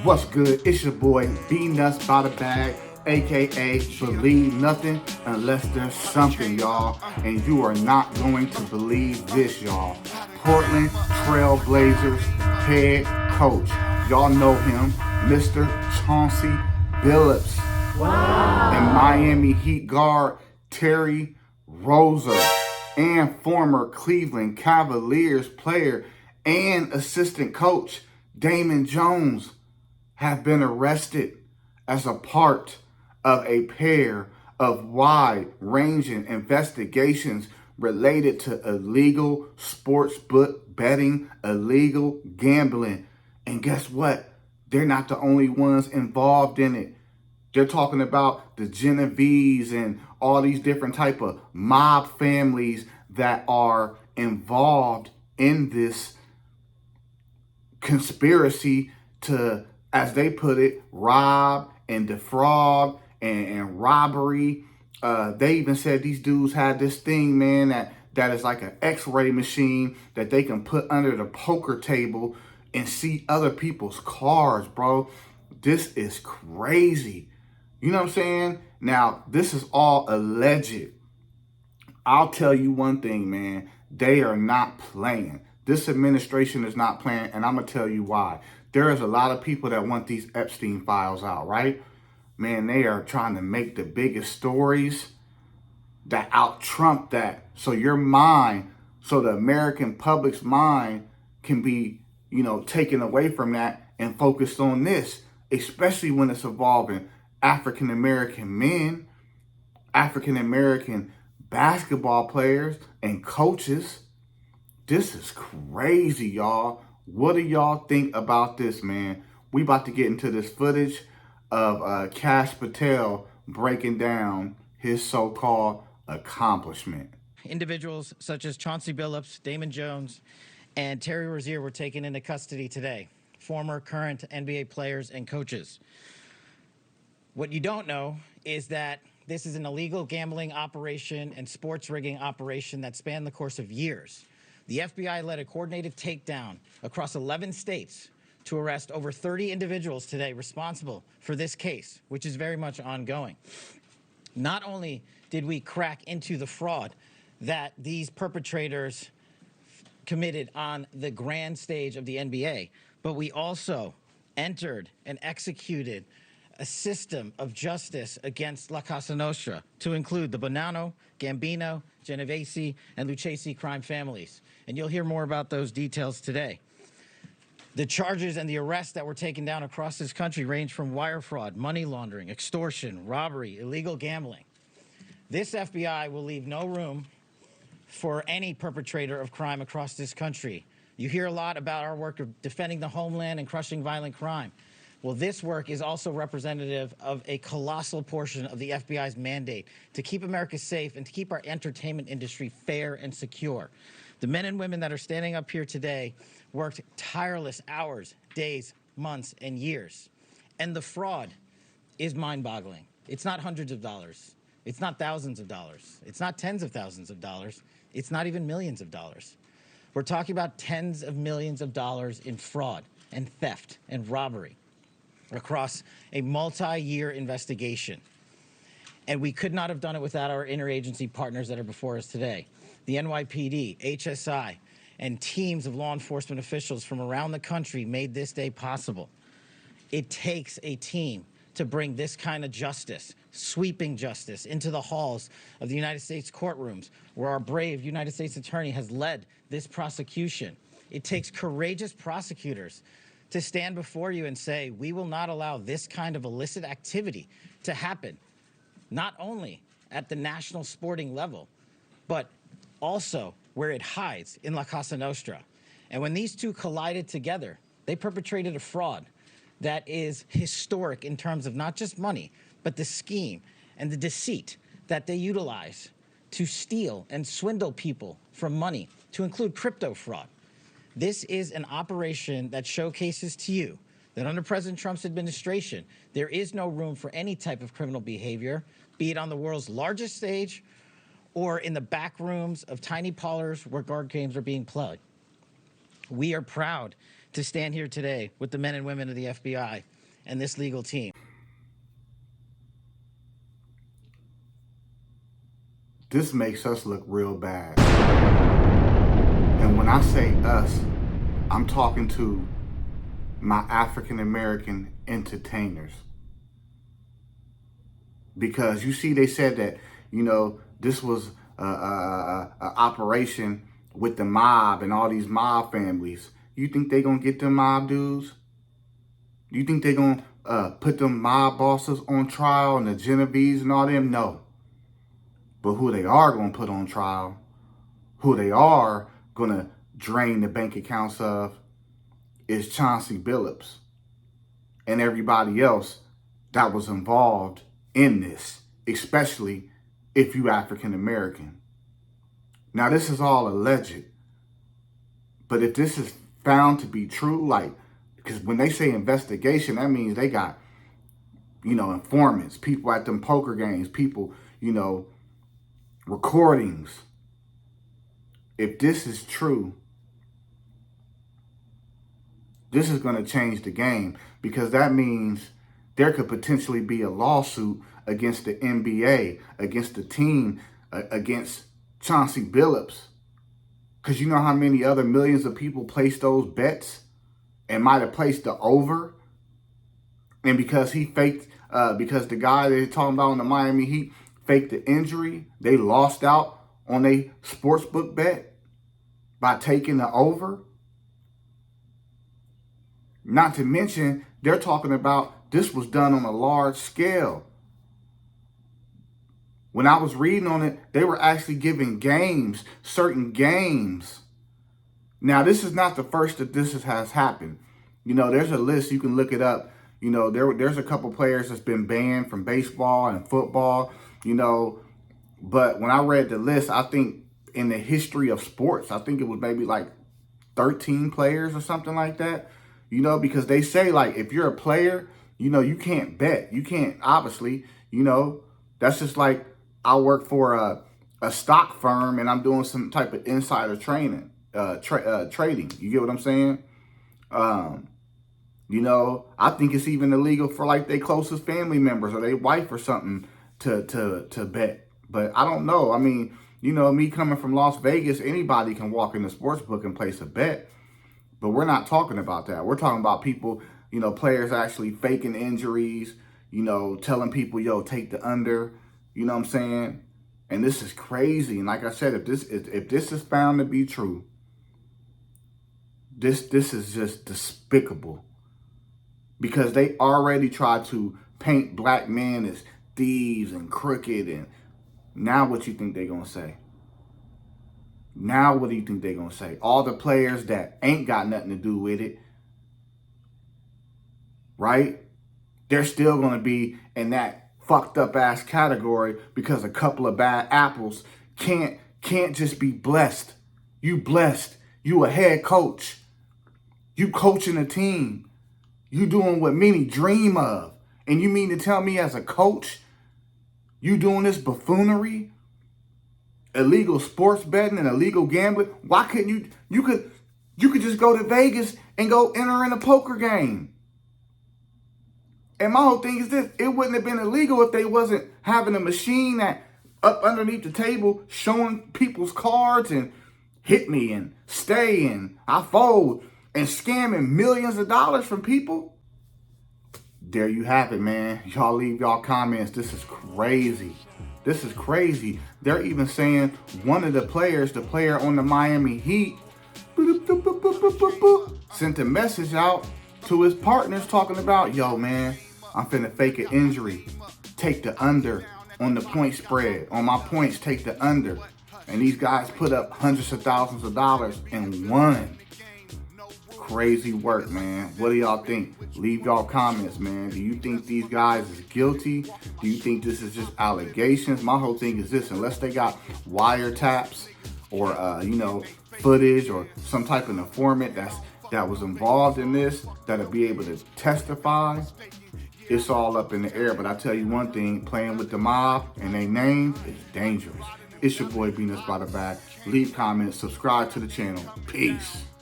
What's good? It's your boy B Nuts by the Bag, aka Believe Nothing Unless There's Something, y'all. And you are not going to believe this, y'all. Portland Trail Blazers head coach. Y'all know him, Mr. Chauncey Billups. Wow. And Miami Heat guard Terry Rozier. And former Cleveland Cavaliers player and assistant coach Damon Jones have been arrested as a part of a pair of wide-ranging investigations related to illegal sportsbook betting, illegal gambling. And guess what? They're not the only ones involved in it. They're talking about the Genovese and all these different type of mob families that are involved in this conspiracy to, as they put it, rob and defraud and robbery. They even said these dudes had this thing, man, that is like an x-ray machine that they can put under the poker table and see other people's cars, bro. This is crazy. You know what I'm saying? Now, this is all alleged. I'll tell you one thing, man. They are not playing. This administration is not playing, and I'm going to tell you why. There is a lot of people that want these Epstein files out, right? Man, they are trying to make the biggest stories that out-trump that. So your mind, so the American public's mind can be, taken away from that and focused on this, especially when it's involving African-American men, African-American basketball players and coaches. This is crazy, y'all. What do y'all think about this, man? We about to get into this footage of Cash Patel breaking down his so-called accomplishment. Individuals such as Chauncey Billups, Damon Jones, and Terry Rozier were taken into custody today. Former, current NBA players and coaches. What you don't know is that this is an illegal gambling operation and sports rigging operation that spanned the course of years. The FBI led a coordinated takedown across 11 states to arrest over 30 individuals today responsible for this case, which is very much ongoing. Not only did we crack into the fraud that these perpetrators committed on the grand stage of the NBA, but we also entered and executed a system of justice against La Casa Nostra to include the Bonanno, Gambino, Genovese, and Lucchese crime families. And you'll hear more about those details today. The charges and the arrests that were taken down across this country range from wire fraud, money laundering, extortion, robbery, illegal gambling. This FBI will leave no room for any perpetrator of crime across this country. You hear a lot about our work of defending the homeland and crushing violent crime. Well, this work is also representative of a colossal portion of the FBI's mandate to keep America safe and to keep our entertainment industry fair and secure. The men and women that are standing up here today worked tireless hours, days, months, and years. And the fraud is mind-boggling. It's not hundreds of dollars. It's not thousands of dollars. It's not tens of thousands of dollars. It's not even millions of dollars. We're talking about tens of millions of dollars in fraud and theft and robbery across a multi-year investigation. And we could not have done it without our interagency partners that are before us today. The NYPD, HSI, and teams of law enforcement officials from around the country made this day possible. It takes a team to bring this kind of justice, sweeping justice, into the halls of the United States courtrooms, where our brave United States attorney has led this prosecution. It takes courageous prosecutors to stand before you and say, we will not allow this kind of illicit activity to happen, not only at the national sporting level, but also where it hides in La Casa Nostra. And when these two collided together, they perpetrated a fraud that is historic in terms of not just money, but the scheme and the deceit that they utilize to steal and swindle people from money, to include crypto fraud. This is an operation that showcases to you that under President Trump's administration, there is no room for any type of criminal behavior, be it on the world's largest stage or in the back rooms of tiny parlors where card games are being played. We are proud to stand here today with the men and women of the FBI and this legal team. This makes us look real bad. And when I say us, I'm talking to my African American entertainers. Because you see, they said that, this was a operation with the mob and all these mob families. You think they gonna get them mob dudes? You think they gonna put them mob bosses on trial and the Genovese and all them? No. But who they are gonna put on trial, who they are gonna drain the bank accounts of, is Chauncey Billups and everybody else that was involved in this, especially if you African American. Now, this is all alleged, but if this is found to be true, because when they say investigation, that means they got, informants, people at them poker games, people, recordings. If this is true, this is going to change the game, because that means there could potentially be a lawsuit against the NBA, against the team, against Chauncey Billups. Because you know how many other millions of people placed those bets and might have placed the over. And because he faked, because the guy they're talking about in the Miami Heat faked the injury, they lost out on a sportsbook bet by taking the over. Not to mention, they're talking about this was done on a large scale. When I was reading on it, they were actually giving games, certain games. Now, this is not the first that this has happened. There's a list, you can look it up. There's a couple players that's been banned from baseball and football, But when I read the list, I think in the history of sports, I think it was maybe like 13 players or something like that. Because they say, if you're a player, you can't bet. You can't, obviously, that's just like I work for a stock firm and I'm doing some type of insider trading. You get what I'm saying? I think it's even illegal for their closest family members or their wife or something to bet. But I don't know. I mean, me coming from Las Vegas, anybody can walk in the sports book and place a bet. But we're not talking about that. We're talking about people, players actually faking injuries, telling people, yo, take the under, you know what I'm saying? And this is crazy. And like I said, if this is found to be true, this is just despicable. Because they already tried to paint black men as thieves and crooked. And now what you think they're going to say? Now, what do you think they're going to say? All the players that ain't got nothing to do with it, right? They're still going to be in that fucked up ass category because a couple of bad apples can't just be blessed. You blessed. You a head coach. You coaching a team. You doing what many dream of. And you mean to tell me as a coach, you doing this buffoonery? Illegal sports betting and illegal gambling. Why couldn't you could just go to Vegas and go enter in a poker game. And my whole thing is this, it wouldn't have been illegal if they wasn't having a machine that up underneath the table showing people's cards and hit me and stay and I fold and scamming millions of dollars from people. There you have it, man. Y'all leave y'all comments. This is crazy. This is crazy. They're even saying one of the players, the player on the Miami Heat, sent a message out to his partners talking about, yo, man, I'm finna fake an injury. Take the under on the point spread. On my points, take the under. And these guys put up hundreds of thousands of dollars and won. Crazy work, man. What do y'all think? Leave y'all comments, man. Do you think these guys is guilty? Do you think this is just allegations? My whole thing is this, unless they got wiretaps or, footage or some type of informant that was involved in this, that'll be able to testify, it's all up in the air. But I tell you one thing, playing with the mob and their name is dangerous. It's your boy, Venus by the Bag. Leave comments, subscribe to the channel. Peace.